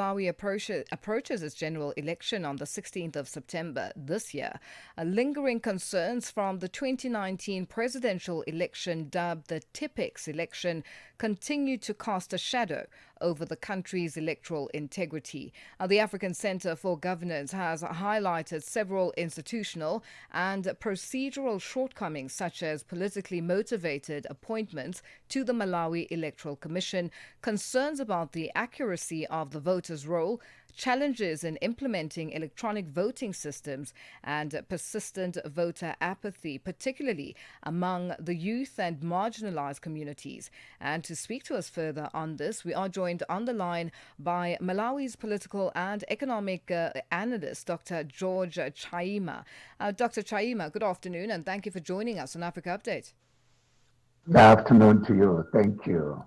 Malawi approaches its general election on the 16th of September this year. Lingering concerns from the 2019 presidential election, dubbed the Tipp-Ex election, continue to cast a shadow over the country's electoral integrity. The African Center for Governance has highlighted several institutional and procedural shortcomings, such as politically motivated appointments to the Malawi Electoral Commission, concerns about the accuracy of the voters' roll, challenges in implementing electronic voting systems, and persistent voter apathy, particularly among the youth and marginalized communities. And to speak to us further on this, we are joined on the line by Malawi's political and economic analyst, Dr George Chaima. Dr Chaima, good afternoon, and thank you for joining us on Africa Update. Good afternoon to you. Thank you.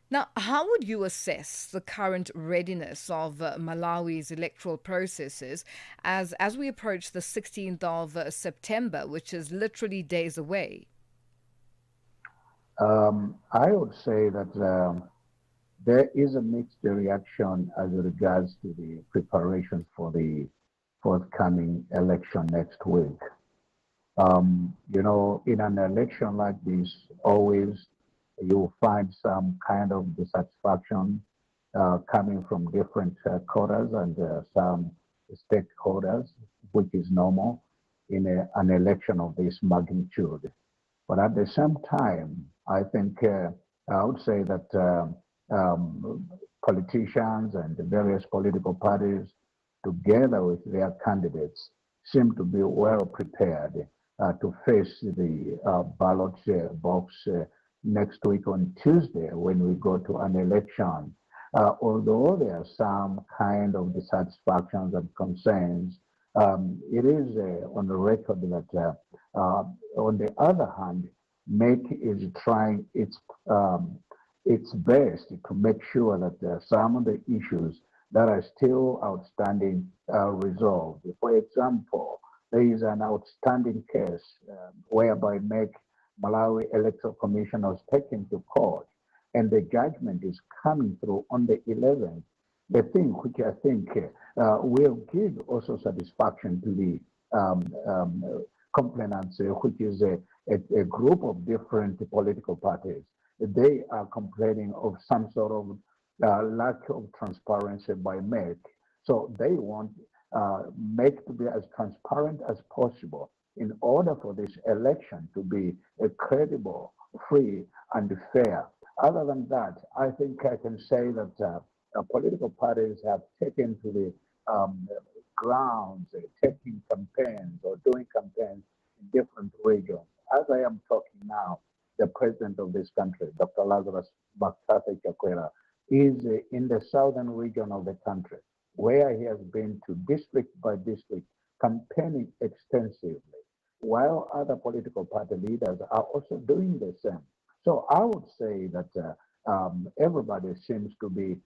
Now, how would you assess the current readiness of Malawi's electoral processes as we approach the 16th of September, which is literally days away? I would say that there is a mixed reaction as regards to the preparations for the forthcoming election next week. In an election like this, always you find some kind of dissatisfaction coming from different quarters and some stakeholders, which is normal in an election of this magnitude. But at the same time, I think I would say that politicians and the various political parties, together with their candidates, seem to be well prepared to face the ballot box next week on Tuesday when we go to an election. Although there are some kind of dissatisfactions and concerns, it is on the record that, on the other hand, MEC is trying its best to make sure that some of the issues that are still outstanding are resolved. For example, there is an outstanding case whereby MEC Malawi Electoral Commission was taken to court, and the judgment is coming through on the 11th. The thing which I think will give also satisfaction to the complainants, which is a group of different political parties. They are complaining of some sort of lack of transparency by MEC. So they want MEC to be as transparent as possible in order for this election to be credible, free, and fair. Other than that, I think I can say that political parties have taken to the grounds, taking campaigns or doing campaigns in different regions. As I am talking now, the president of this country, Dr. Lazarus Chakwera, is in the southern region of the country, where he has been to district by district campaigning extensively, while other political party leaders are also doing the same. So I would say that everybody seems to be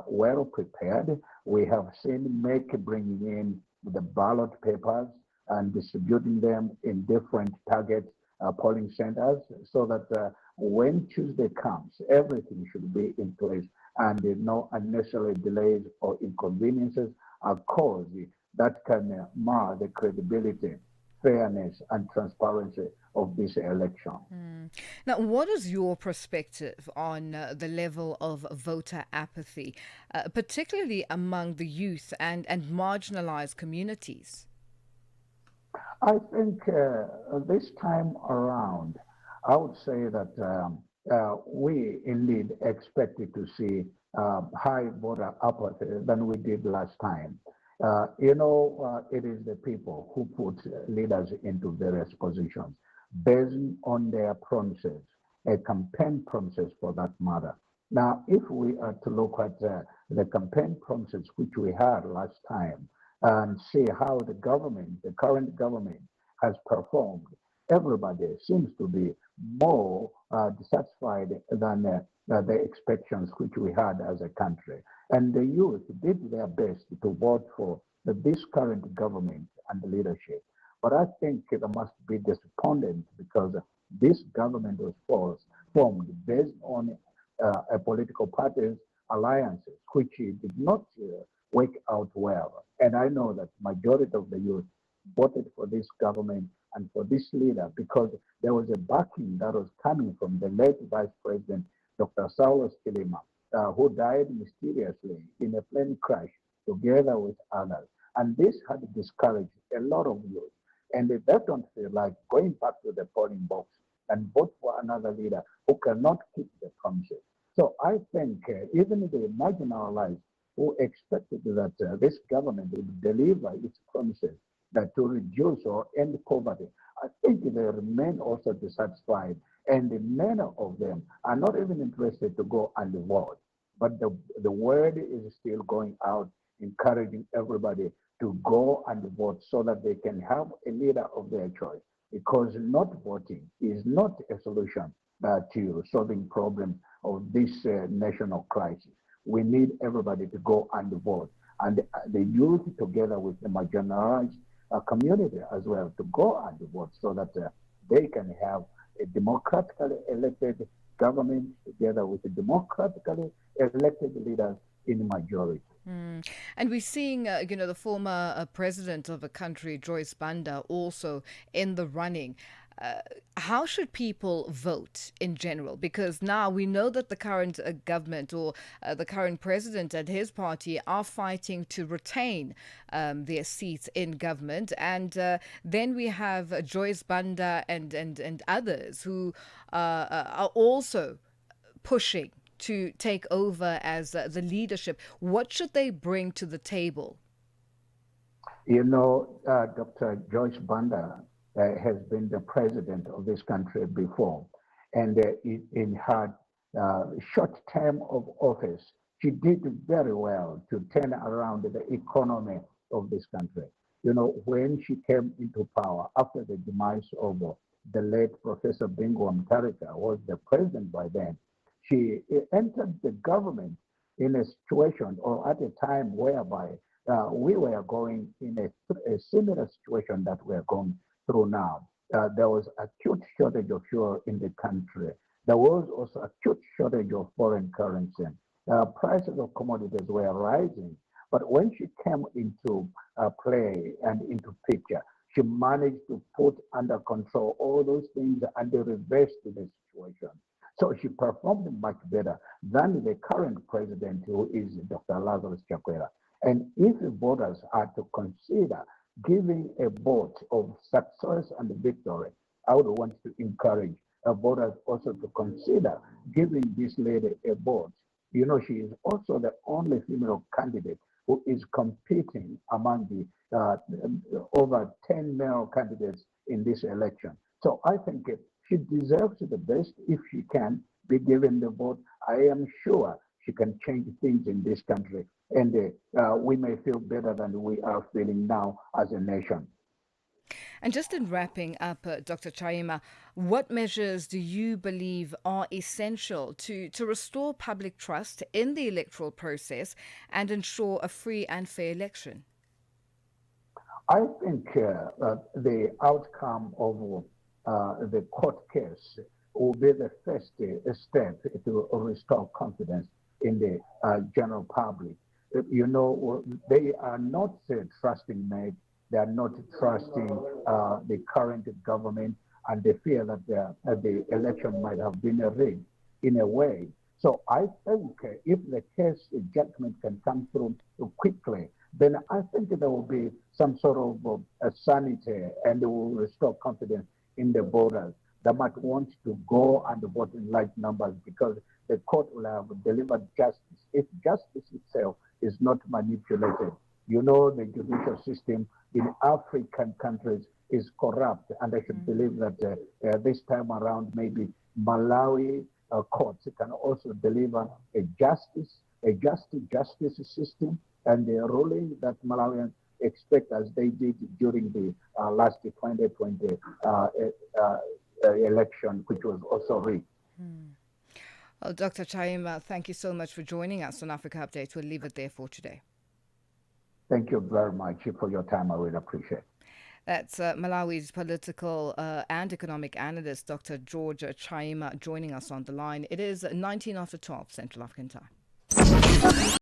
well prepared. We have seen MEC bringing in the ballot papers and distributing them in different target polling centers so that when Tuesday comes, everything should be in place and no unnecessary delays or inconveniences are caused that can mar the credibility, fairness, and transparency of this election. Now, what is your perspective on the level of voter apathy, particularly among the youth and marginalized communities? I think this time around, I would say that we indeed expected to see high voter apathy than we did last time. It is the people who put leaders into various positions based on their promises, a campaign promises for that matter. Now, if we are to look at the campaign promises which we had last time and see how the current government has performed, everybody seems to be more dissatisfied than the expectations which we had as a country. And the youth did their best to vote for this current government and the leadership. But I think they must be disappointed because this government was formed based on political parties alliances, which did not work out well. And I know that majority of the youth voted for this government and for this leader because there was a backing that was coming from the late Vice President, Dr. Chilima, who died mysteriously in a plane crash together with others. And this had discouraged a lot of youth. And they don't feel like going back to the polling box and vote for another leader who cannot keep the promises. So I think even the marginalized who expected that this government would deliver its promises that to reduce or end poverty, I think they remain also dissatisfied. And many of them are not even interested to go and vote. But the word is still going out, encouraging everybody to go and vote so that they can have a leader of their choice. Because not voting is not a solution to solving problems of this national crisis. We need everybody to go and vote. And the youth, together with the marginalized community as well, to go and vote so that they can have a democratically elected government together with the democratically elected leaders in the majority. And we're seeing, the former president of a country, Joyce Banda, also in the running. How should people vote in general? Because now we know that the current government or the current president and his party are fighting to retain their seats in government. And then we have Joyce Banda and others who are also pushing to take over as the leadership. What should they bring to the table? Dr. George Banda has been the president of this country before. And in her short term of office, she did very well to turn around the economy of this country. When she came into power after the demise of the late Professor Bingu Mutharika, was the president by then, she entered the government in a situation or at a time whereby we were going in a similar situation that we're going through now. There was acute shortage of fuel in the country. There was also acute shortage of foreign currency. Prices of commodities were rising. But when she came into play and into picture, she managed to put under control all those things and reversed the situation. So she performed much better than the current president, who is Dr. Lazarus Chakwera. And if the voters are to consider giving a vote of success and victory, I would want to encourage voters also to consider giving this lady a vote. She is also the only female candidate who is competing among the over 10 male candidates in this election. So I think she deserves the best. If she can be given the vote, I am sure she can change things in this country. And we may feel better than we are feeling now as a nation. And just in wrapping up, Dr. Chaima, what measures do you believe are essential to restore public trust in the electoral process and ensure a free and fair election? I think the outcome of the court case will be the first step to restore confidence in the general public. They are not trusting me. They are not trusting the current government, and they fear that the election might have been rigged in a way. So I think if the case judgment can come through quickly, then I think there will be some sort of sanity, and it will restore confidence in the voters that might want to go and vote in large numbers, because the court will have delivered justice. If justice itself is not manipulated, the judicial system in African countries is corrupt, and I should believe that this time around maybe Malawi courts can also deliver a just justice system, and the ruling that Malawians expect, as they did during the last 2020 election, which was also rigged. Well, Dr. Chaima, thank you so much for joining us on Africa Update. We'll leave it there for today. Thank you very much for your time. I really appreciate it. That's Malawi's political and economic analyst, Dr. George Chaima, joining us on the line. It is 19 after 12 Central African time.